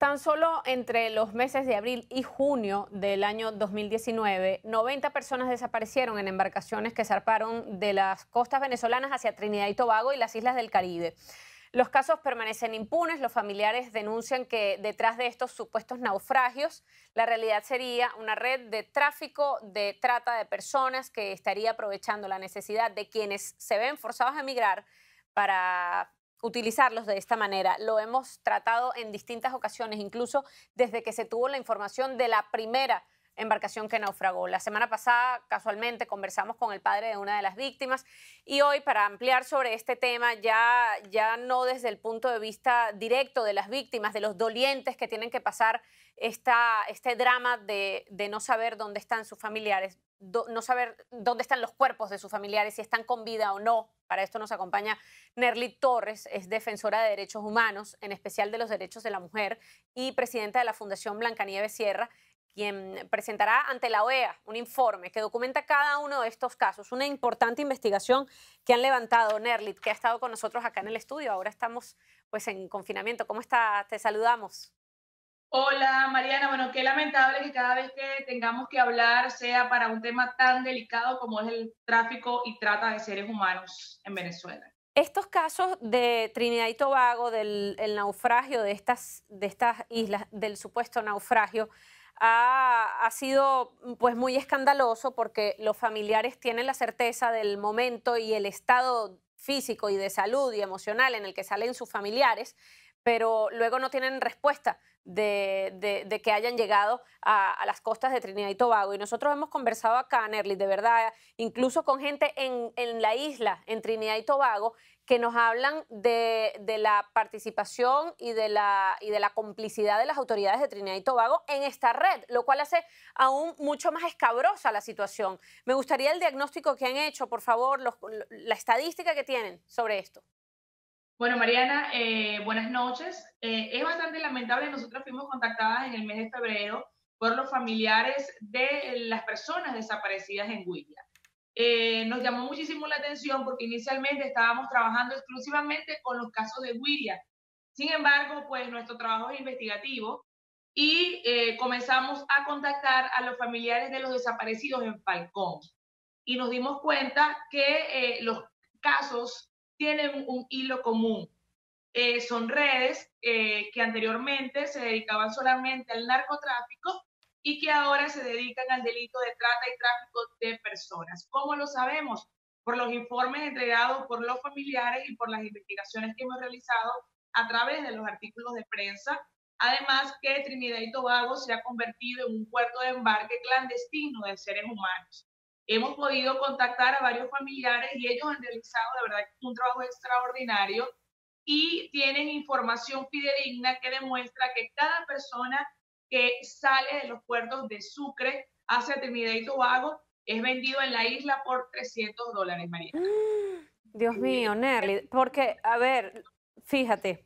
Tan solo entre los meses de abril y junio del año 2019, 90 personas desaparecieron en embarcaciones que zarparon de las costas venezolanas hacia Trinidad y Tobago y las islas del Caribe. Los casos permanecen impunes, los familiares denuncian que detrás de estos supuestos naufragios, la realidad sería una red de tráfico, de trata de personas que estaría aprovechando la necesidad de quienes se ven forzados a emigrar para utilizarlos de esta manera. Lo hemos tratado en distintas ocasiones, incluso desde que se tuvo la información de la primera embarcación que naufragó. La semana pasada, casualmente, conversamos con el padre de una de las víctimas y hoy, para ampliar sobre este tema, ya no desde el punto de vista directo de las víctimas, de los dolientes que tienen que pasar este drama de no saber dónde están sus familiares, no saber dónde están los cuerpos de sus familiares, si están con vida o no. Para esto nos acompaña Nerly Torres, es defensora de derechos humanos, en especial de los derechos de la mujer, y presidenta de la Fundación Blancanieves Sierra, quien presentará ante la OEA un informe que documenta cada uno de estos casos. Una importante investigación que han levantado. Nerly, que ha estado con nosotros acá en el estudio. Ahora estamos pues en confinamiento. ¿Cómo está? Te saludamos. Hola Mariana, bueno, qué lamentable que cada vez que tengamos que hablar sea para un tema tan delicado como es el tráfico y trata de seres humanos en Venezuela. Estos casos de Trinidad y Tobago, del el naufragio de estas islas, del supuesto naufragio, ha sido pues muy escandaloso porque los familiares tienen la certeza del momento y el estado físico y de salud y emocional en el que salen sus familiares, pero luego no tienen respuesta de que hayan llegado a las costas de Trinidad y Tobago. Y nosotros hemos conversado acá, Nerly, de verdad, incluso con gente en la isla, en Trinidad y Tobago, que nos hablan de la participación y de la complicidad de las autoridades de Trinidad y Tobago en esta red, lo cual hace aún mucho más escabrosa la situación. Me gustaría el diagnóstico que han hecho, por favor, la estadística que tienen sobre esto. Bueno, Mariana, buenas noches. Es bastante lamentable, nosotros fuimos contactadas en el mes de febrero por los familiares de las personas desaparecidas en Huila. Nos llamó muchísimo la atención porque inicialmente estábamos trabajando exclusivamente con los casos de Huila. Sin embargo, pues nuestro trabajo es investigativo y comenzamos a contactar a los familiares de los desaparecidos en Falcón. Y nos dimos cuenta que los casos tienen un hilo común. Son redes que anteriormente se dedicaban solamente al narcotráfico y que ahora se dedican al delito de trata y tráfico de personas. ¿Cómo lo sabemos? Por los informes entregados por los familiares y por las investigaciones que hemos realizado a través de los artículos de prensa. Además que Trinidad y Tobago se ha convertido en un puerto de embarque clandestino de seres humanos. Hemos podido contactar a varios familiares y ellos han realizado de verdad un trabajo extraordinario y tienen información fidedigna que demuestra que cada persona que sale de los puertos de Sucre hacia Trinidad y Tobago es vendido en la isla por $300, María. Dios mío, Nerly, porque, a ver, fíjate,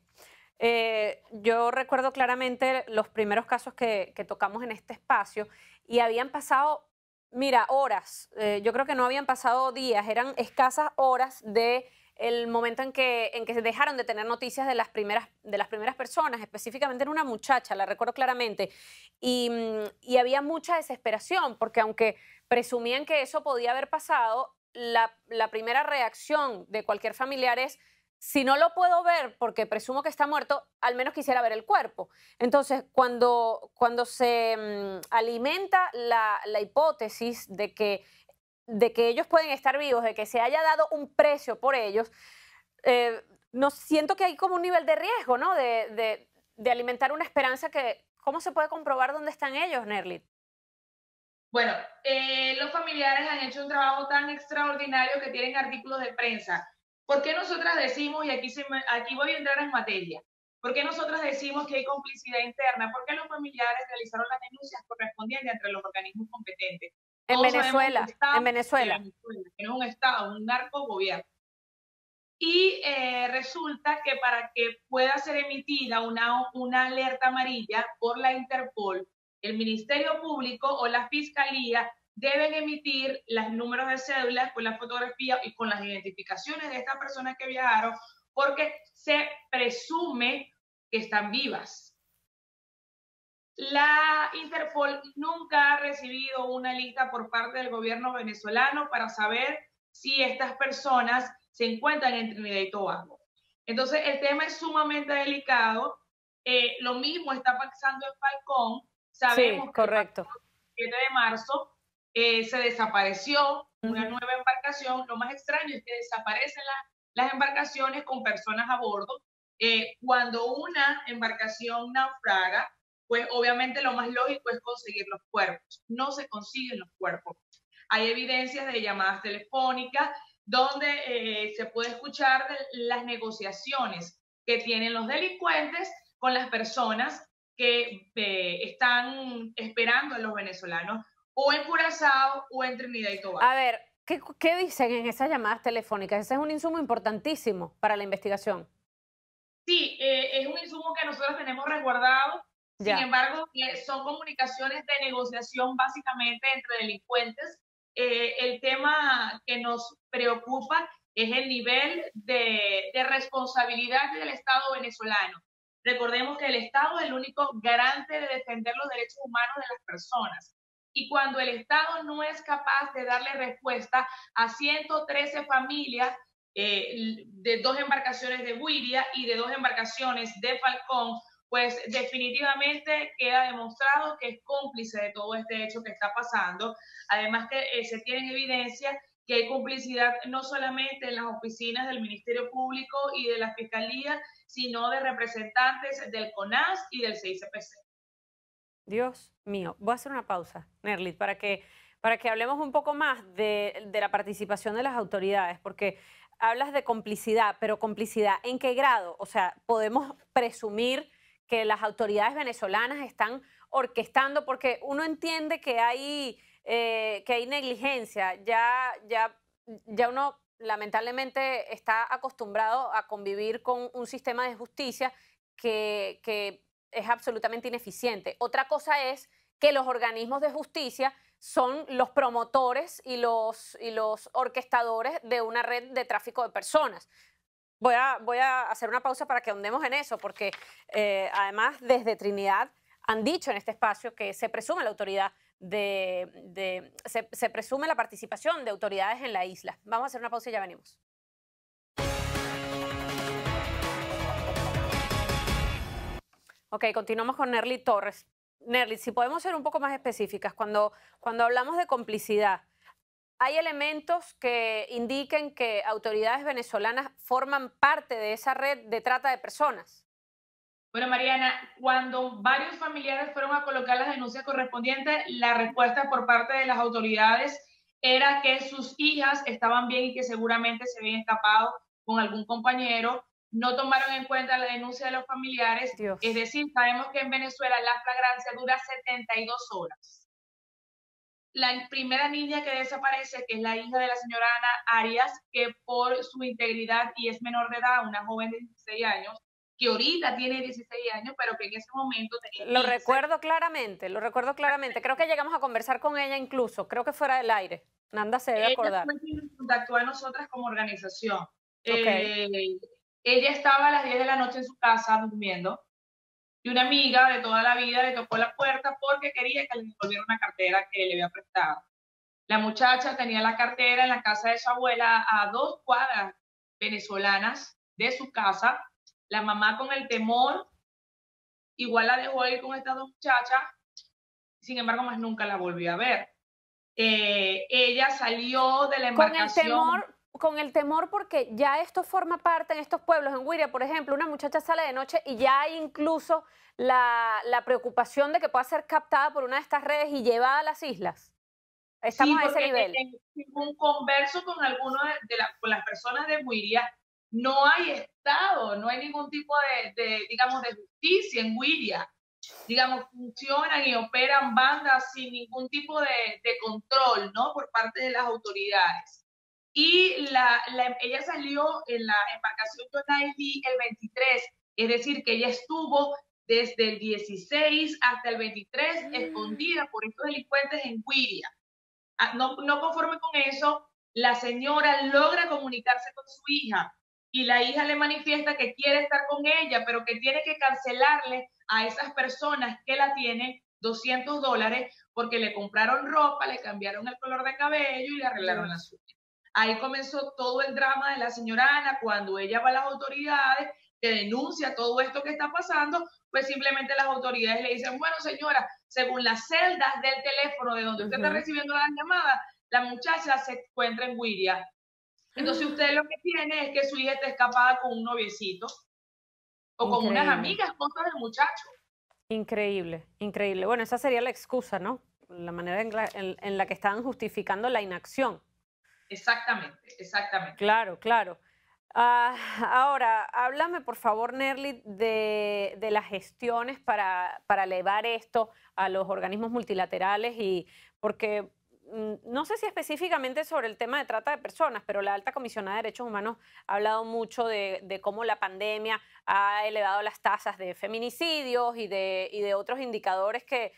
yo recuerdo claramente los primeros casos que tocamos en este espacio y habían pasado, mira, horas, yo creo que no habían pasado días, eran escasas horas de el momento en que se dejaron de tener noticias de las primeras personas, específicamente en una muchacha, la recuerdo claramente, y había mucha desesperación, porque aunque presumían que eso podía haber pasado, la primera reacción de cualquier familiar es, si no lo puedo ver porque presumo que está muerto, al menos quisiera ver el cuerpo. Entonces, cuando se alimenta la hipótesis de que ellos pueden estar vivos, de que se haya dado un precio por ellos, no siento que hay como un nivel de riesgo, ¿no? De alimentar una esperanza que, ¿cómo se puede comprobar dónde están ellos, Nerlit? Bueno, los familiares han hecho un trabajo tan extraordinario que tienen artículos de prensa. ¿Por qué nosotras decimos, y aquí voy a entrar en materia, por qué nosotras decimos que hay complicidad interna? Porque los familiares realizaron las denuncias correspondientes entre los organismos competentes. En Todos sabemos que el Venezuela, Estado en de Venezuela. Venezuela, que no es un Estado, es un narcogobierno. Y resulta que para que pueda ser emitida una alerta amarilla por la Interpol, el Ministerio Público o la Fiscalía deben emitir los números de cédulas con la fotografía y con las identificaciones de estas personas que viajaron, porque se presume que están vivas. La Interpol nunca ha recibido una lista por parte del gobierno venezolano para saber si estas personas se encuentran en Trinidad y Tobago. Entonces, el tema es sumamente delicado. Lo mismo está pasando en Falcón. Sí, Sabemos que el correcto. pasado 7 de marzo se desapareció una Ujú. nueva embarcación. Lo más extraño es que desaparecen las embarcaciones con personas a bordo. Cuando una embarcación naufraga, pues obviamente lo más lógico es conseguir los cuerpos. No se consiguen los cuerpos. Hay evidencias de llamadas telefónicas donde se puede escuchar de las negociaciones que tienen los delincuentes con las personas que están esperando a los venezolanos o en Curazao o en Trinidad y Tobago. A ver, ¿qué dicen en esas llamadas telefónicas? Ese es un insumo importantísimo para la investigación. Sí, es un insumo que nosotros tenemos resguardado. Sin Ya. embargo, son comunicaciones de negociación básicamente entre delincuentes. El tema que nos preocupa es el nivel de responsabilidad del Estado venezolano. Recordemos que el Estado es el único garante de defender los derechos humanos de las personas. Y cuando el Estado no es capaz de darle respuesta a 113 familias de 2 embarcaciones de Wiria y de 2 embarcaciones de Falcón, pues definitivamente queda demostrado que es cómplice de todo este hecho que está pasando. Además que se tienen evidencias que hay complicidad no solamente en las oficinas del Ministerio Público y de la Fiscalía, sino de representantes del CONAS y del CICPC. Dios mío, voy a hacer una pausa, Nerlit, para que hablemos un poco más de la participación de las autoridades, porque hablas de complicidad, pero complicidad ¿en qué grado? O sea, podemos presumir que las autoridades venezolanas están orquestando, porque uno entiende que hay negligencia, ya uno lamentablemente está acostumbrado a convivir con un sistema de justicia que es absolutamente ineficiente. Otra cosa es que los organismos de justicia son los promotores y los orquestadores de una red de tráfico de personas. Voy a hacer una pausa para que ahondemos en eso, porque además desde Trinidad han dicho en este espacio que se presume la autoridad se presume la participación de autoridades en la isla. Vamos a hacer una pausa y ya venimos. Ok, continuamos con Nerly Torres. Nerly, si podemos ser un poco más específicas, cuando hablamos de complicidad, ¿hay elementos que indiquen que autoridades venezolanas forman parte de esa red de trata de personas? Bueno, Mariana, cuando varios familiares fueron a colocar las denuncias correspondientes, la respuesta por parte de las autoridades era que sus hijas estaban bien y que seguramente se habían escapado con algún compañero. No tomaron en cuenta la denuncia de los familiares. Es Dios. decir, sabemos que en Venezuela la flagrancia dura 72 horas. La primera niña que desaparece, que es la hija de la señora Ana Arias, que por su integridad y es menor de edad, una joven de 16 años, que ahorita tiene 16 años, pero que en ese momento tenía Lo 15. recuerdo claramente, lo recuerdo claramente. Creo que llegamos a conversar con ella incluso, creo que fuera del aire. Nanda se debe Ella acordar. fue quien nos contactó a nosotras como organización. Ok. Eh, Ella estaba a las 10 de la noche en su casa durmiendo y una amiga de toda la vida le tocó la puerta porque quería que le devolviera una cartera que le había prestado. La muchacha tenía la cartera en la casa de su abuela a 2 cuadras venezolanas de su casa. La mamá con el temor igual la dejó ir con estas 2 muchachas, sin embargo más nunca la volvió a ver. Ella salió de la Con el embarcación. temor, con el temor porque ya esto forma parte en estos pueblos, en Huiria, por ejemplo, una muchacha sale de noche y ya hay incluso la preocupación de que pueda ser captada por una de estas redes y llevada a las islas. Sí, Estamos a ese porque nivel. en un converso con alguno con las personas de Wiria, no hay Estado, no hay ningún tipo digamos, de justicia en Wiria. Digamos, funcionan y operan bandas sin ningún tipo de control, ¿no? Por parte de las autoridades. Y ella salió en la embarcación Yonaidi el 23, es decir, que ella estuvo desde el 16 hasta el 23 escondida por estos delincuentes en Wiria. No conforme con eso, la señora logra comunicarse con su hija y la hija le manifiesta que quiere estar con ella, pero que tiene que cancelarle a esas personas que la tienen $200 porque le compraron ropa, le cambiaron el color de cabello y le arreglaron las Dios. uñas. Ahí comenzó todo el drama de la señora Ana cuando ella va a las autoridades, que denuncia todo esto que está pasando, pues simplemente las autoridades le dicen, bueno señora, según las celdas del teléfono de donde usted está recibiendo las llamadas, la muchacha se encuentra en Guiria. Entonces usted lo que tiene es que su hija está escapada con un noviecito o con unas Increíble, amigas, cosas del muchacho. increíble, increíble. Bueno, esa sería la excusa, ¿no? La manera en la que estaban justificando la inacción. Exactamente, exactamente. Claro, claro. Ahora, háblame por favor, Nerly, de las gestiones para elevar esto a los organismos multilaterales y porque no sé si específicamente sobre el tema de trata de personas, pero la alta comisionada de derechos humanos ha hablado mucho de cómo la pandemia ha elevado las tasas de feminicidios y de otros indicadores que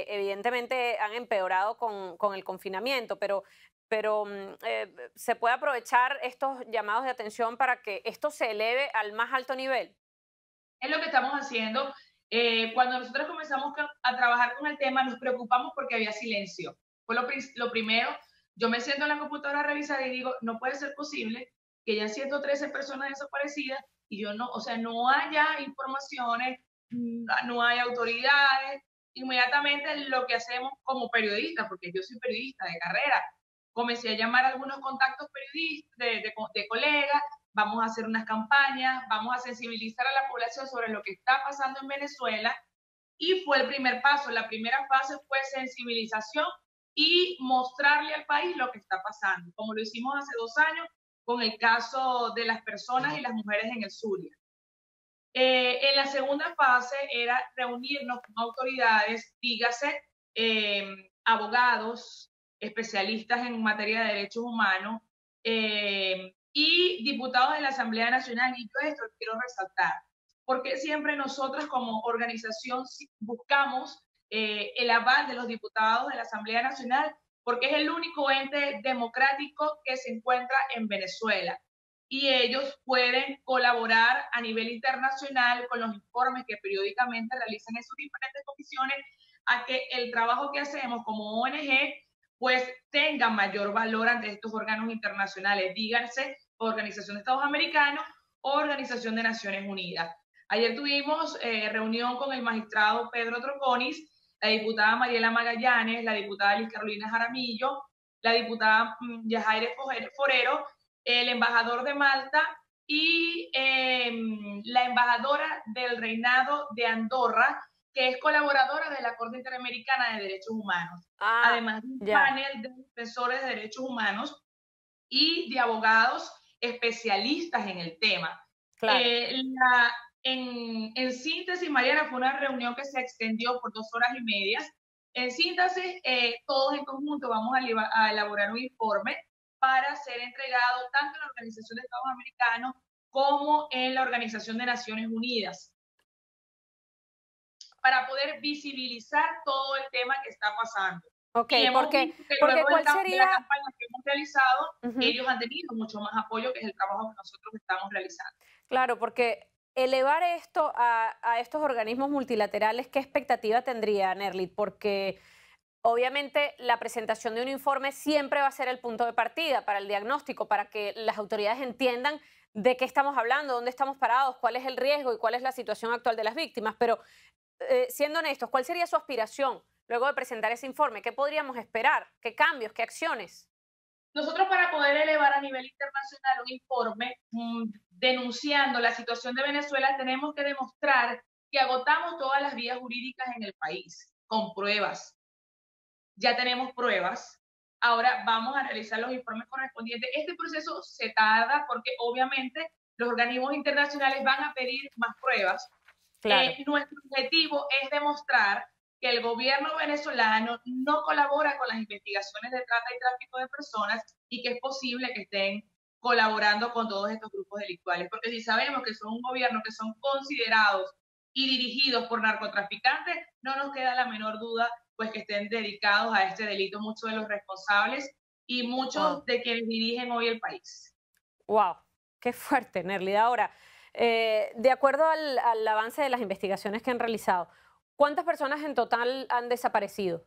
evidentemente han empeorado con el confinamiento, pero se puede aprovechar estos llamados de atención para que esto se eleve al más alto nivel. Es lo que estamos haciendo. Cuando nosotros comenzamos a trabajar con el tema, nos preocupamos porque había silencio. Fue lo primero. Yo me siento en la computadora a revisar y digo, no puede ser posible que hayan 113 personas desaparecidas y yo no, o sea, no haya informaciones, no hay autoridades. Inmediatamente lo que hacemos como periodistas, porque yo soy periodista de carrera, comencé a llamar a algunos contactos periodistas, de colegas, vamos a hacer unas campañas, vamos a sensibilizar a la población sobre lo que está pasando en Venezuela y fue el primer paso. La primera fase fue sensibilización y mostrarle al país lo que está pasando, como lo hicimos hace 2 años con el caso de las personas y las mujeres en el Zulia. En la segunda fase era reunirnos con autoridades, dígase, abogados, especialistas en materia de derechos humanos y diputados de la Asamblea Nacional. Y yo esto quiero resaltar, porque siempre nosotros como organización buscamos el aval de los diputados de la Asamblea Nacional, porque es el único ente democrático que se encuentra en Venezuela y ellos pueden colaborar a nivel internacional con los informes que periódicamente realizan en sus diferentes comisiones a que el trabajo que hacemos como ONG pues tenga mayor valor ante estos órganos internacionales, díganse Organización de Estados Americanos o Organización de Naciones Unidas. Ayer tuvimos reunión con el magistrado Pedro Troconis, la diputada Mariela Magallanes, la diputada Liz Carolina Jaramillo, la diputada Yajaire Forero, el embajador de Malta y la embajadora del Reinado de Andorra, que es colaboradora de la Corte Interamericana de Derechos Humanos. Además de un Ya, panel de defensores de derechos humanos y de abogados especialistas en el tema. claro. En síntesis, Mariana, fue una reunión que se extendió por 2 horas y media. En síntesis, todos en conjunto vamos a elaborar un informe para ser entregado tanto en la Organización de Estados Americanos como en la Organización de Naciones Unidas, para poder visibilizar todo el tema que está pasando. Ok, Y hemos porque, visto que porque luego ¿cuál de la sería? campaña que hemos realizado, Ujú. ellos han tenido mucho más apoyo, que es el trabajo que nosotros estamos realizando. Claro, porque elevar esto a estos organismos multilaterales, ¿qué expectativa tendría, Nerly? Porque obviamente la presentación de un informe siempre va a ser el punto de partida para el diagnóstico, para que las autoridades entiendan de qué estamos hablando, dónde estamos parados, cuál es el riesgo y cuál es la situación actual de las víctimas. Pero siendo honestos, ¿cuál sería su aspiración luego de presentar ese informe? ¿Qué podríamos esperar? ¿Qué cambios? ¿Qué acciones? Nosotros, para poder elevar a nivel internacional un informe denunciando la situación de Venezuela, tenemos que demostrar que agotamos todas las vías jurídicas en el país, con pruebas. Ya tenemos pruebas, ahora vamos a realizar los informes correspondientes. Este proceso se tarda porque obviamente los organismos internacionales van a pedir más pruebas. Claro. Nuestro objetivo es demostrar que el gobierno venezolano no colabora con las investigaciones de trata y tráfico de personas y que es posible que estén colaborando con todos estos grupos delictuales. Porque si sabemos que son un gobierno que son considerados y dirigidos por narcotraficantes, no nos queda la menor duda pues que estén dedicados a este delito muchos de los responsables y muchos Wow. de quienes dirigen hoy el país. Wow. Qué fuerte, Nerlida. Ahora, de acuerdo al avance de las investigaciones que han realizado, ¿cuántas personas en total han desaparecido?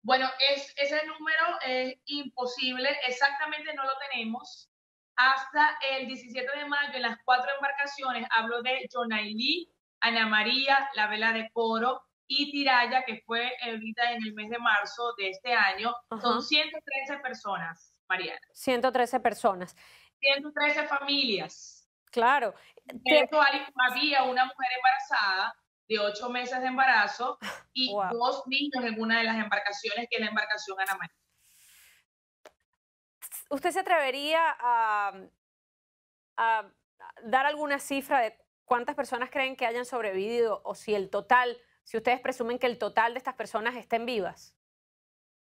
Bueno, ese número es imposible, exactamente no lo tenemos. Hasta el 17 de mayo, en las 4 embarcaciones, hablo de Jonailí, Ana María, la Vela de Coro y Tiraya, que fue ahorita en el mes de marzo de este año. Son Ajá. 113 personas, Mariana. 113 personas. 113 familias. Claro. De eso había una mujer embarazada de 8 meses de embarazo y Wow. 2 niños en una de las embarcaciones, que es la embarcación Ana María. ¿Usted se atrevería a dar alguna cifra de cuántas personas creen que hayan sobrevivido o si el total, si ustedes presumen que el total de estas personas estén vivas?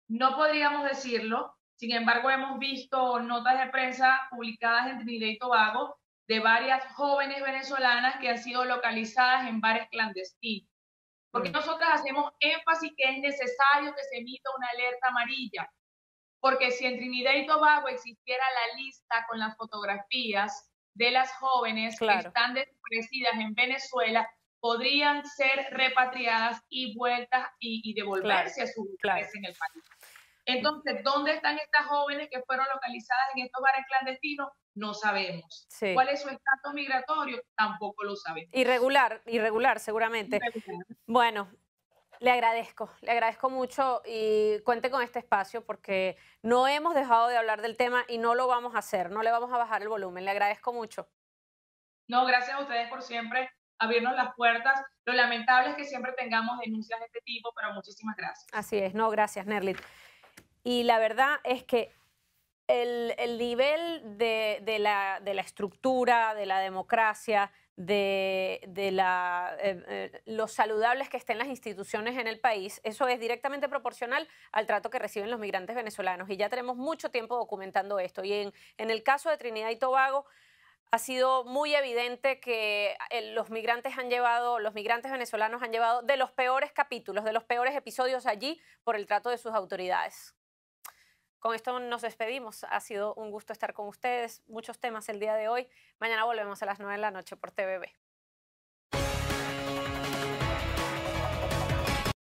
No podríamos decirlo, sin embargo hemos visto notas de prensa publicadas en Trinidad y Tobago de varias jóvenes venezolanas que han sido localizadas en bares clandestinos. Porque Mm, nosotras hacemos énfasis que es necesario que se emita una alerta amarilla, porque si en Trinidad y Tobago existiera la lista con las fotografías de las jóvenes que claro, están desaparecidas en Venezuela, podrían ser repatriadas y vueltas y claro, devolverse a sus claro. lugares en el país. Entonces, ¿dónde están estas jóvenes que fueron localizadas en estos bares clandestinos? No sabemos. Sí. ¿Cuál es su estatus migratorio? Tampoco lo sabemos. Irregular, irregular, seguramente. Bueno, le agradezco mucho y cuente con este espacio porque no hemos dejado de hablar del tema y no lo vamos a hacer, no le vamos a bajar el volumen. Le agradezco mucho. No, gracias a ustedes por siempre abrirnos las puertas. Lo lamentable es que siempre tengamos denuncias de este tipo, pero muchísimas gracias. Así es, no, gracias, Nerlit. Y la verdad es que el nivel de la estructura, de la democracia, los saludables que estén las instituciones en el país, eso es directamente proporcional al trato que reciben los migrantes venezolanos. Y ya tenemos mucho tiempo documentando esto. Y en el caso de Trinidad y Tobago, ha sido muy evidente que los migrantes venezolanos han llevado de los peores capítulos, de los peores episodios allí por el trato de sus autoridades. Con esto nos despedimos. Ha sido un gusto estar con ustedes. Muchos temas el día de hoy. Mañana volvemos a las 9 de la noche por TVB.